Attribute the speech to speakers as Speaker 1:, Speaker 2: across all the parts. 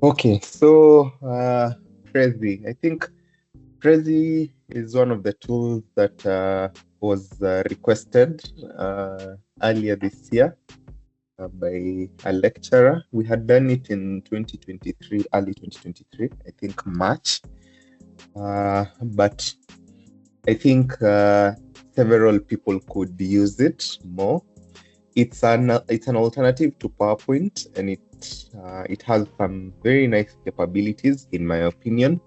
Speaker 1: Okay, so Prezi. I think Prezi is one of the tools that was requested earlier this year by a lecturer. We had done it in 2023, early 2023, I think March. But I think several people could use it more. It's an alternative to PowerPoint, and it has some very nice capabilities, in my opinion,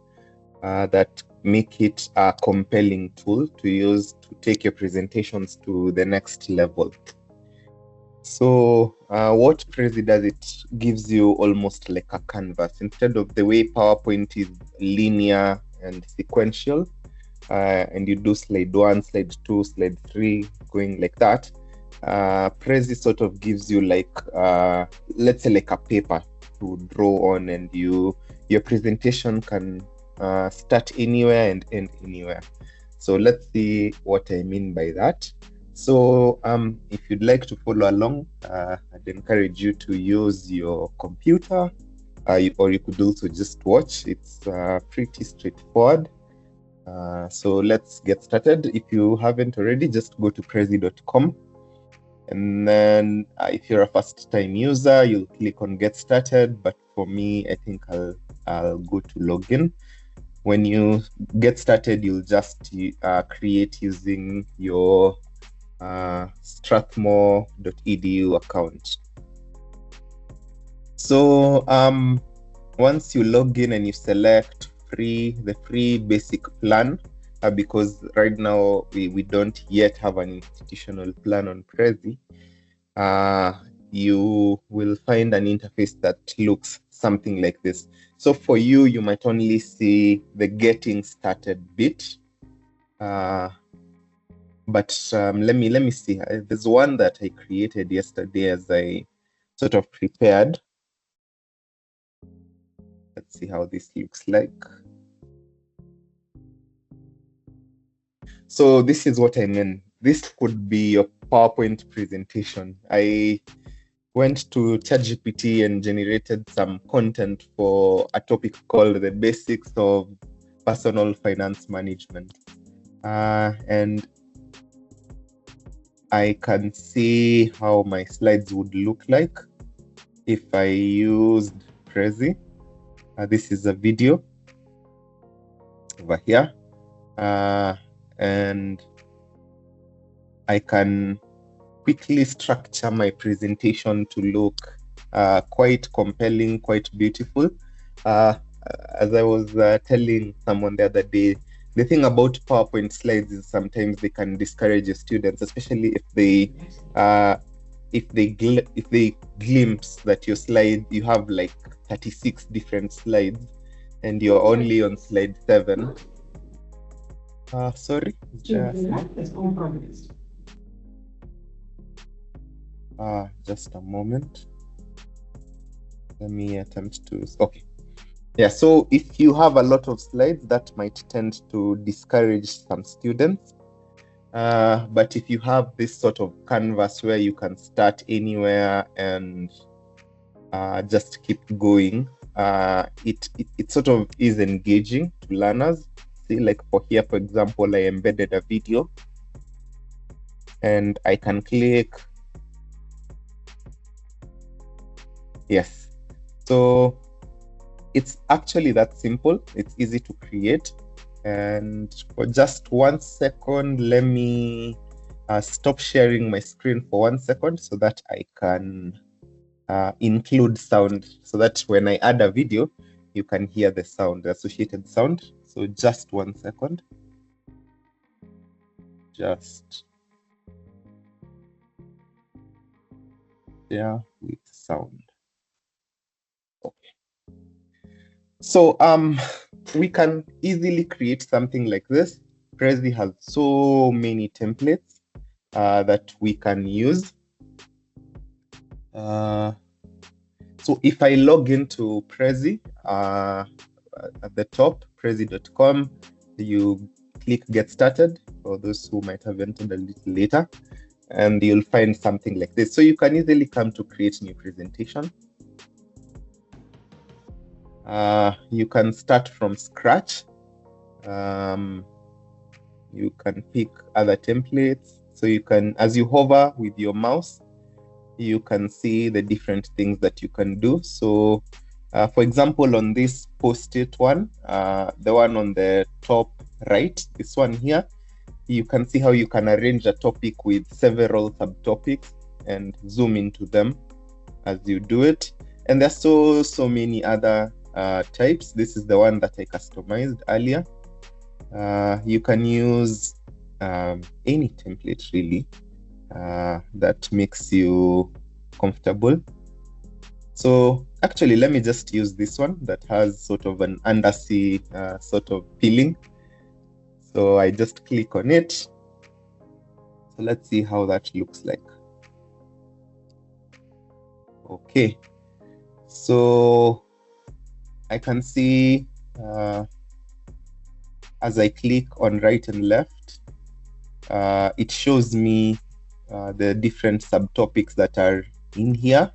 Speaker 1: that make it a compelling tool to use to take your presentations to the next level. So what Prezi does, it gives you almost like a canvas. Instead of the way PowerPoint is linear and sequential, and you do slide 1, slide 2, slide 3, going like that, Prezi sort of gives you like, let's say like a paper to draw on, and your presentation can start anywhere and end anywhere. So let's see what I mean by that. So if you'd like to follow along, I'd encourage you to use your computer, or you could also just watch. It's pretty straightforward. So let's get started. If you haven't already, just go to prezi.com. And then if you're a first-time user, you'll click on Get Started. But for me, I think I'll go to Login. When you get started, you'll just create using your strathmore.edu account. So once you log in and you select the free basic plan, because right now we don't yet have an institutional plan on Prezi, you will find an interface that looks something like this. So for you, you might only see the getting started bit. But let me see. There's one that I created yesterday as I sort of prepared. Let's see how this looks like. So this is what I mean. This could be your PowerPoint presentation. I went to ChatGPT and generated some content for a topic called the basics of personal finance management. And I can see how my slides would look like if I used Prezi. This is a video over here. And I can quickly structure my presentation to look quite compelling, quite beautiful. As I was telling someone the other day, the thing about PowerPoint slides is sometimes they can discourage your students, especially if they glimpse that your slide, you have like 36 different slides and you're only on slide 7. Sorry. Just a moment. Let me attempt to. Okay. Yeah. So if you have a lot of slides, that might tend to discourage some students. But if you have this sort of canvas where you can start anywhere and just keep going, it sort of is engaging to learners. See, like for here, for example, I embedded a video and I can click. Yes. So it's actually that simple. It's easy to create. And for just 1 second, let me stop sharing my screen for 1 second so that I can include sound, so that when I add a video, you can hear the sound, the associated sound. So just 1 second. Just share with sound. Okay. So we can easily create something like this. Prezi has so many templates that we can use. So if I log into Prezi at the top, prezi.com, you click Get Started, for those who might have entered a little later, and you'll find something like this. So you can easily come to create new presentation. You can start from scratch. You can pick other templates. So you can, as you hover with your mouse, you can see the different things that you can do. So for example, on this post-it one, the one on the top right, this one here, you can see how you can arrange a topic with several subtopics and zoom into them as you do it. And there's so many other types. This is the one that I customized earlier. You can use any template really that makes you comfortable. So actually, let me just use this one that has sort of an undersea sort of feeling. So I just click on it. So let's see how that looks like. Okay, so I can see as I click on right and left, it shows me the different subtopics that are in here.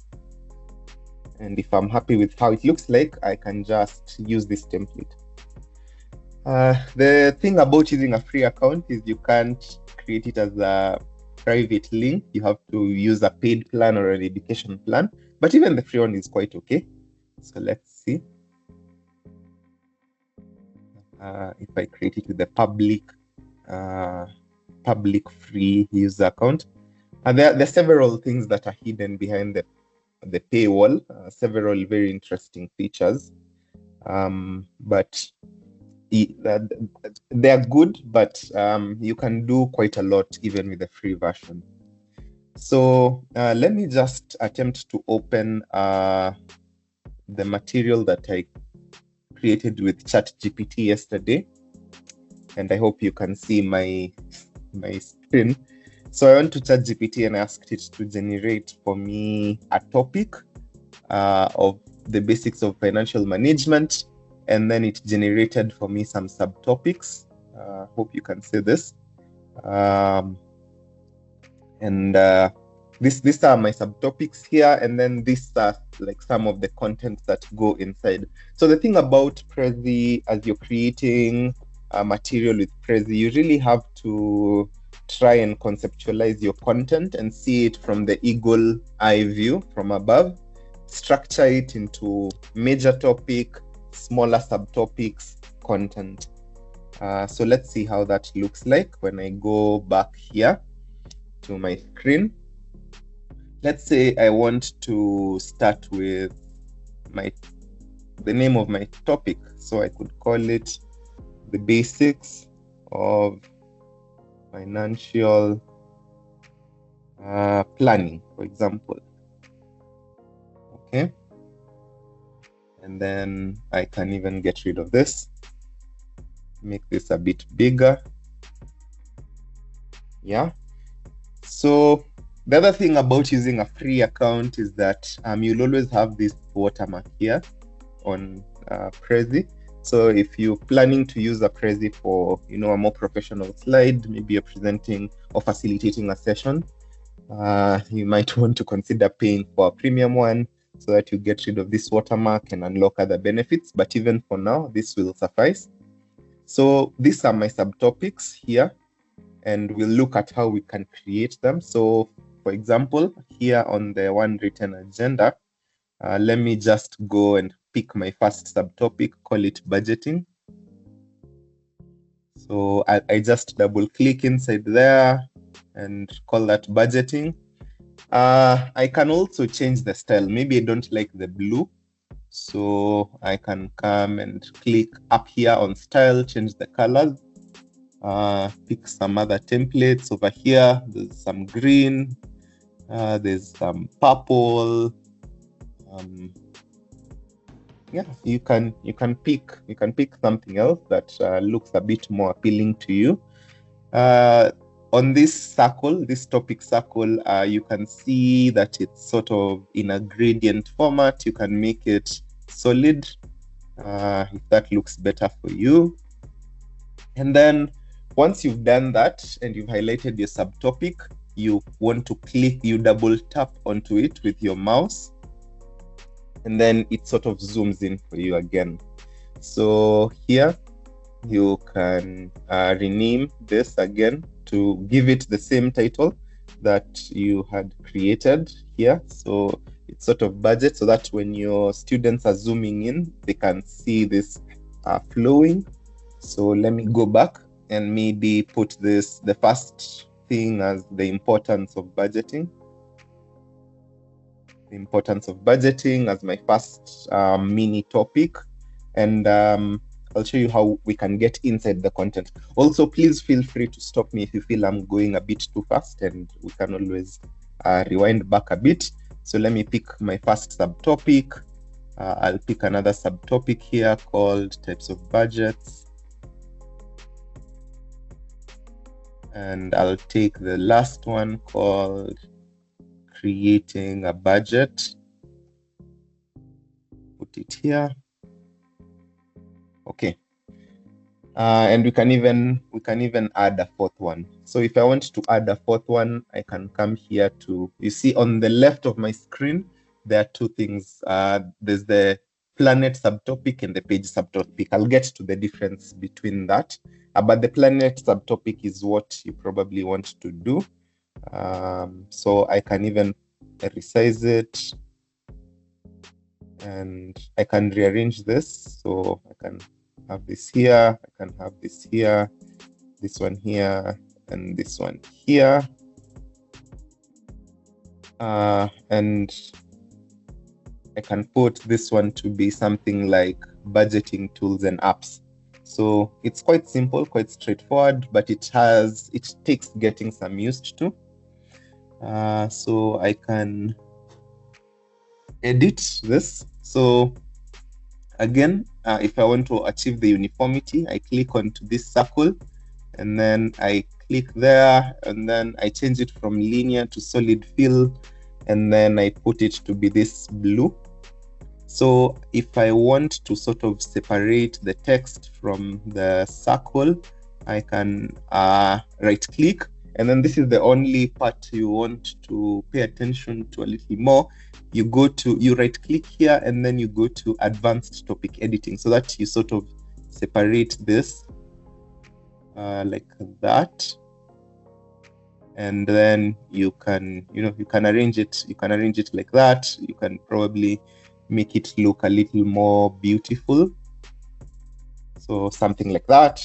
Speaker 1: And if I'm happy with how it looks like, I can just use this template. The thing about using a free account is you can't create it as a private link. You have to use a paid plan or an education plan, but even the free one is quite okay. So let's see. If I create it with the public free user account, and there are several things that are hidden behind the paywall, several very interesting features, but they're good, but you can do quite a lot even with the free version. So let me just attempt to open the material that I created with ChatGPT yesterday, and I hope you can see my screen. So I went to ChatGPT and asked it to generate for me a topic of the basics of financial management, and then it generated for me some subtopics. Hope you can see this. These are my subtopics here, and then these are like some of the contents that go inside. So the thing about Prezi, as you're creating material with Prezi, you really have to try and conceptualize your content and see it from the eagle eye view from above. Structure it into major topic, smaller subtopics, content. So let's see how that looks like when I go back here to my screen. Let's say I want to start with the name of my topic. So I could call it the basics of financial planning, for example. Okay. And then I can even get rid of this, make this a bit bigger. Yeah. So the other thing about using a free account is that you'll always have this watermark here on Prezi. So if you're planning to use a Prezi for, a more professional slide, maybe you're presenting or facilitating a session, you might want to consider paying for a premium one so that you get rid of this watermark and unlock other benefits. But even for now, this will suffice. So these are my subtopics here, and we'll look at how we can create them. So for example, here on the one written agenda, let me just go and pick my first subtopic, call it budgeting. So I just double click inside there and call that budgeting. I can also change the style. Maybe I don't like the blue, so I can come and click up here on style, change the colors, pick some other templates over here. There's some green, there's some purple. Yeah, you can pick something else that looks a bit more appealing to you. On this circle, this topic circle, you can see that it's sort of in a gradient format. You can make it solid if that looks better for you. And then once you've done that and you've highlighted your subtopic, you want to click, you double tap onto it with your mouse. and then it sort of zooms in for you again. So here you can rename this again to give it the same title that you had created here. So it's sort of budget, so that when your students are zooming in, they can see this flowing. So let me go back and maybe put this, the first thing, as the importance of budgeting. The importance of budgeting as my first mini topic. And I'll show you how we can get inside the content. Also, please feel free to stop me if you feel I'm going a bit too fast, and we can always rewind back a bit. So let me pick my first subtopic. I'll pick another subtopic here called types of budgets. And I'll take the last one called creating a budget. Put it here. Okay. And we can even add a fourth one. So if I want to add a fourth one, I can come here to, you see on the left of my screen, there are two things. There's the planet subtopic and the page subtopic. I'll get to the difference between that. But the planet subtopic is what you probably want to do. So I can even resize it, and I can rearrange this. So I can have this here, I can have this here, this one here, and this one here. And I can put this one to be something like budgeting tools and apps. So it's quite simple, quite straightforward, but it takes getting some used to. So I can edit this. So again, if I want to achieve the uniformity, I click onto this circle, and then I click there, and then I change it from linear to solid fill, and then I put it to be this blue. So if I want to sort of separate the text from the circle, I can right click, and then this is the only part you want to pay attention to a little more. You right click here, and then you go to advanced topic editing, so that you sort of separate this like that. And then you can arrange it. You can arrange it like that. You can probably make it look a little more beautiful. So something like that.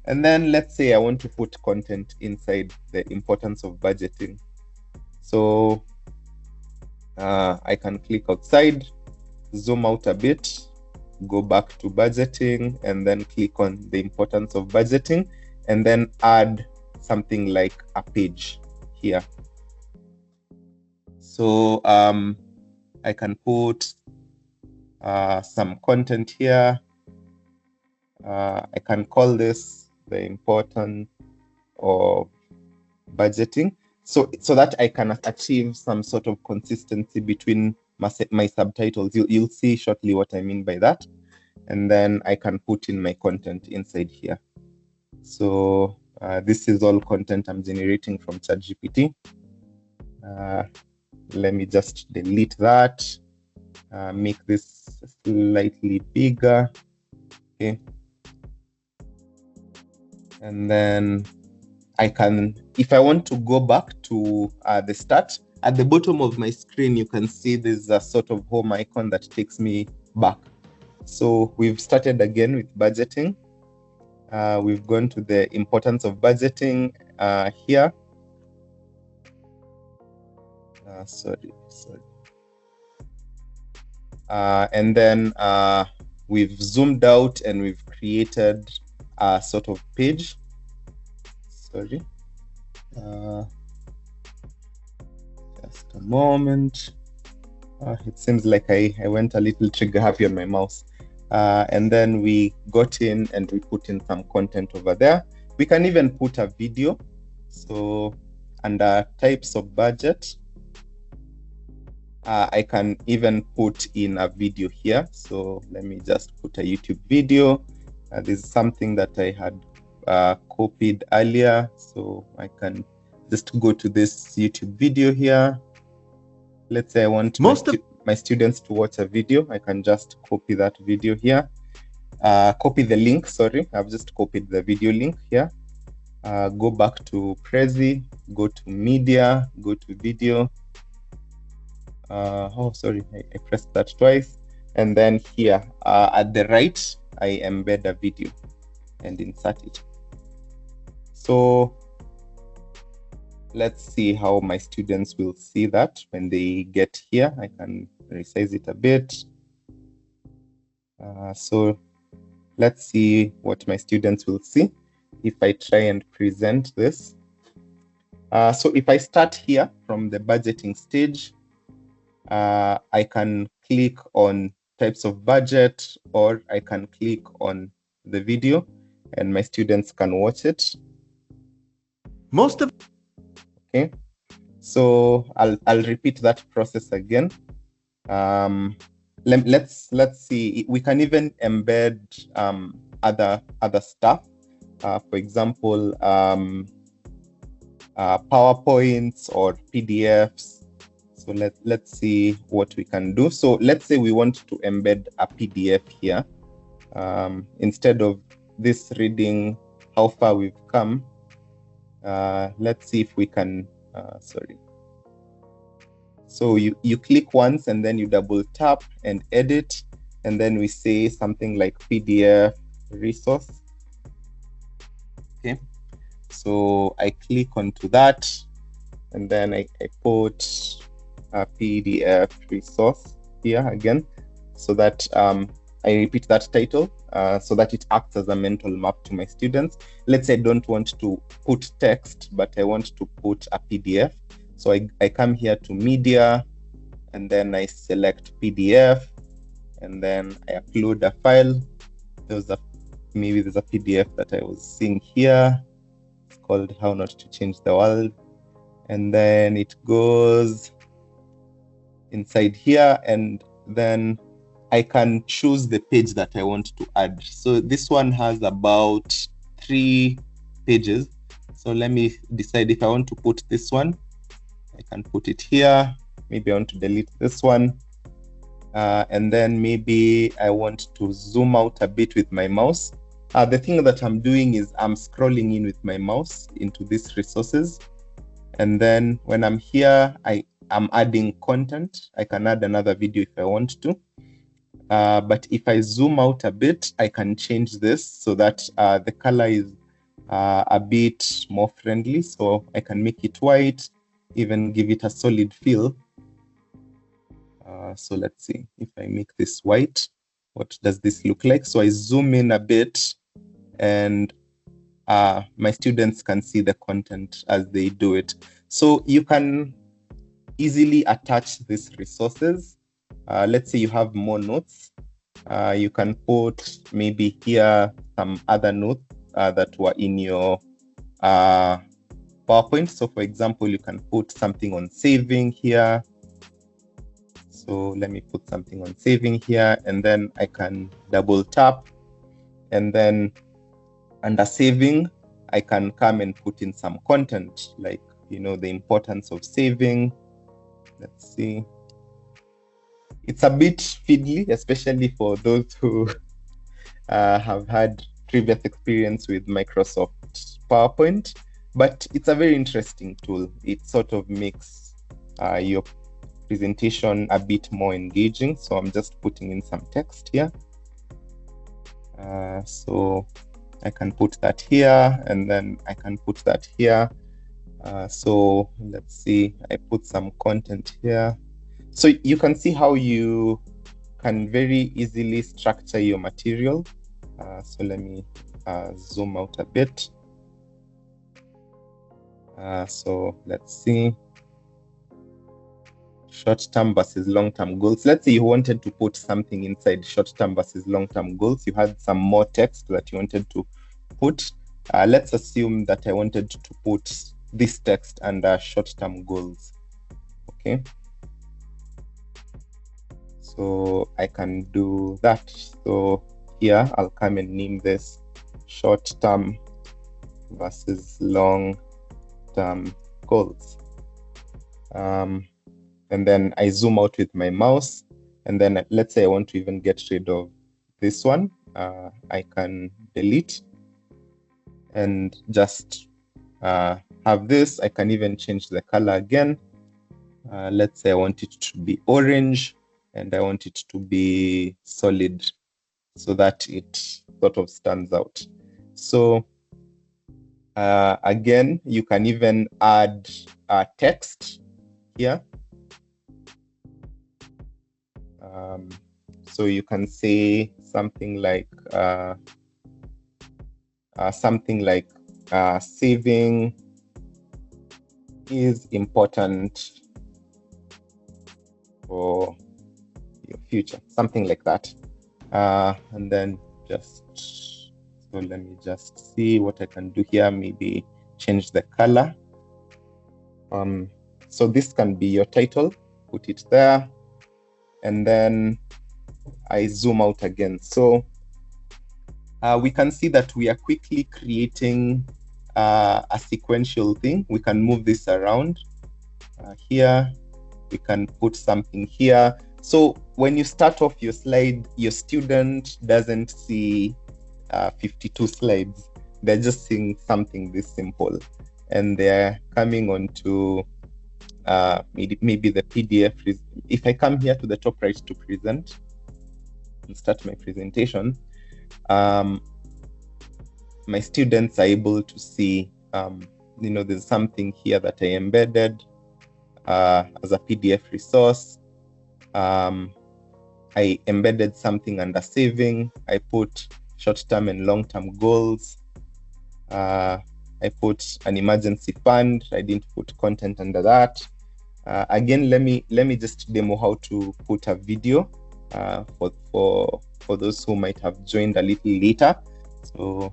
Speaker 1: And then let's say I want to put content inside the importance of budgeting. So I can click outside, zoom out a bit, go back to budgeting, and then click on the importance of budgeting, and then add something like a page here. So I can put some content here. I can call this the importance of budgeting, so that I can achieve some sort of consistency between my subtitles. You'll see shortly what I mean by that. And then I can put in my content inside here. So this is all content I'm generating from ChatGPT. Let me just delete that, make this slightly bigger. Okay. And then I can, if I want to go back to the start, at the bottom of my screen, you can see there's a sort of home icon that takes me back. So we've started again with budgeting. We've gone to the importance of budgeting here. Sorry. And then we've zoomed out and we've created a sort of page. Sorry. Just a moment. It seems like I went a little trigger happy on my mouse. And then we got in and we put in some content over there. We can even put a video. So under types of budget, I can even put in a video here. So let me just put a YouTube video. This is something that I had copied earlier. So I can just go to this YouTube video here. Let's say I want my students to watch a video, I can just copy that video here. Copy the link, sorry, I've just copied the video link here. Go back to Prezi, go to media, go to video. Oh, sorry, I pressed that twice. And then here at the right, I embed a video and insert it. So let's see how my students will see that when they get here. I can resize it a bit. So let's see what my students will see if I try and present this. So if I start here from the budgeting stage, I can click on types of budget, or I can click on the video and my students can watch it. Okay, so I'll repeat that process again. Let's see. We can even embed other stuff. For example, PowerPoints or PDFs. So let's see what we can do. So let's say we want to embed a PDF here. Instead of this reading how far we've come, let's see if we can, sorry. So you click once and then you double tap and edit, and then we say something like PDF resource. Okay, so I click onto that, and then I put a PDF resource here again, so that I repeat that title so that it acts as a mental map to my students. Let's say I don't want to put text, but I want to put a PDF. So I come here to media, and then I select PDF, and then I upload a file. Maybe there's a PDF that I was seeing here. It's called How Not to Change the World. And then it goes inside here, and then I can choose the page that I want to add. So this one has about 3 pages. So let me decide if I want to put this one. I can put it here. Maybe I want to delete this one. And then maybe I want to zoom out a bit with my mouse. The thing that I'm doing is I'm scrolling in with my mouse into these resources. And then when I'm here, I'm adding content. I can add another video if I want to. But if I zoom out a bit, I can change this so that the color is a bit more friendly. So I can make it white, even give it a solid feel. So let's see if I make this white, what does this look like? So I zoom in a bit, and my students can see the content as they do it. So you can easily attach these resources. Let's say you have more notes. You can put maybe here some other notes that were in your PowerPoint. So for example, you can put something on saving here. So let me put something on saving here, and then I can double tap, and then under saving, I can come and put in some content, like, the importance of saving. Let's see. It's a bit fiddly, especially for those who have had previous experience with Microsoft PowerPoint, but it's a very interesting tool. It sort of makes your presentation a bit more engaging. So I'm just putting in some text here. So I can put that here, and then I can put that here. So let's see, I put some content here. So you can see how you can very easily structure your material. So let me zoom out a bit. So let's see. Short-term versus long-term goals. Let's say you wanted to put something inside short-term versus long-term goals. You had some more text that you wanted to put. Let's assume that I wanted to put this text under short-term goals. Okay. So I can do that. So here I'll come and name this short-term versus long-term goals. and then I zoom out with my mouse, and then let's say I want to even get rid of this one. I can delete and just have this. I can even change the color again. Let's say I want it to be orange and I want it to be solid so that it sort of stands out. So again, you can even add text here. So you can say something like saving is important for your future, something like that. And then so let me just see what I can do here. Maybe change the color. So this can be your title, put it there, and then I zoom out again. So we can see that we are quickly creating a sequential thing. We can move this around here. We can put something here. So when you start off your slide, your student doesn't see 52 slides. They're just seeing something this simple, and they're coming on to maybe the PDF. If I come here to the top right to present and start my presentation, my students are able to see, there's something here that I embedded as a PDF resource. I embedded something under saving. I put short-term and long-term goals. I put an emergency fund. I didn't put content under that. Again, let me just demo how to put a video for those who might have joined a little later. So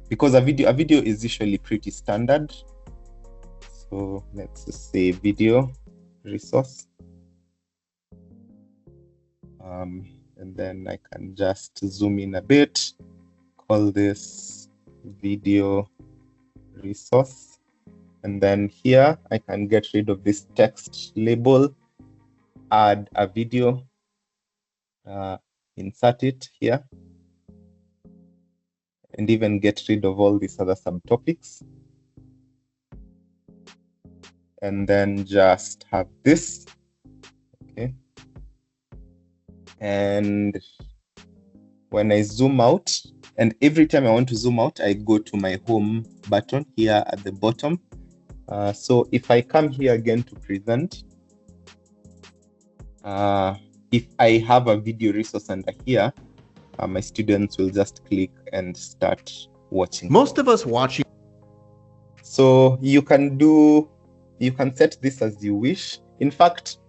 Speaker 1: because a video is usually pretty standard. So let's just say video resource. And then I can just zoom in a bit, call this video resource. And then here I can get rid of this text label, add a video, insert it here, and even get rid of all these other subtopics. And then just have this, okay. And when I zoom out, and every time I want to zoom out, I go to my home button here at the bottom. So if I come here again to present, if I have a video resource under here, my students will just click and start watching.
Speaker 2: Most of us watching.
Speaker 1: So you can set this as you wish. In fact,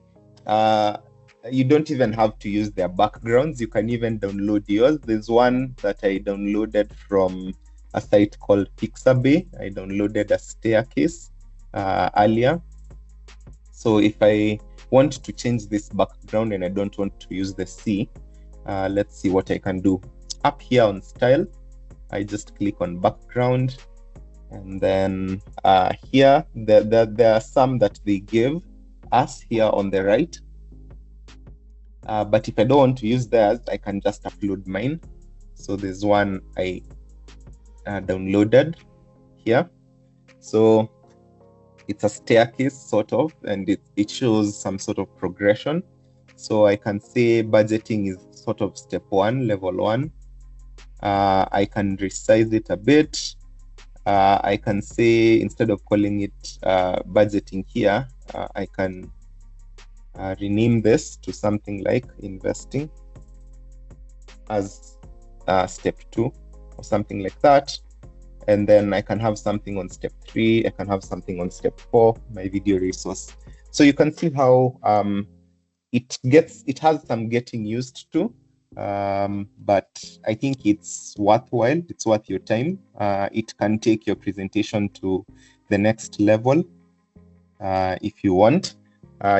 Speaker 1: you don't even have to use their backgrounds. You can even download yours. There's one that I downloaded from a site called Pixabay. I downloaded a staircase earlier. So if I want to change this background and I don't want to use the C, let's see what I can do. Up here on style, I just click on background, and then here there are some that they give us here on the right. But if I don't want to use theirs, I can just upload mine. So there's one I downloaded here. So it's a staircase sort of, and it shows some sort of progression. So I can say budgeting is sort of step 1, level 1. I can resize it a bit. I can say, instead of calling it budgeting here, I can rename this to something like investing as step 2 or something like that. And then I can have something on step 3. I can have something on step 4, my video resource. So you can see how it has some getting used to, but I think it's worthwhile. It's worth your time. It can take your presentation to the next level if you want.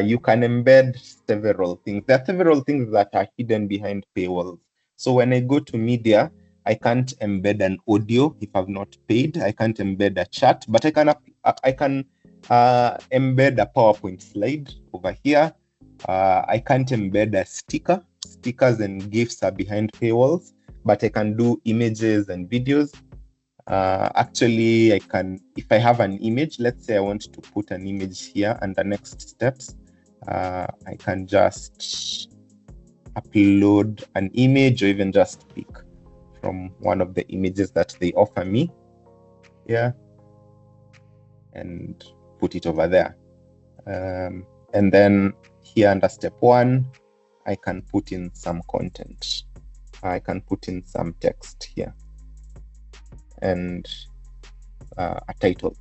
Speaker 1: You can embed several things. There are several things that are hidden behind paywalls. So when I go to media, I can't embed an audio if I've not paid. I can't embed a chat, but I can embed a PowerPoint slide over here. I can't embed a sticker. Stickers and GIFs are behind paywalls, but I can do images and videos. Actually, I can, if I have an image, let's say I want to put an image here, and the next steps, I can just upload an image or even just pick from one of the images that they offer me here and put it over there. And then here under step 1, I can put in some content. I can put in some text here and a title.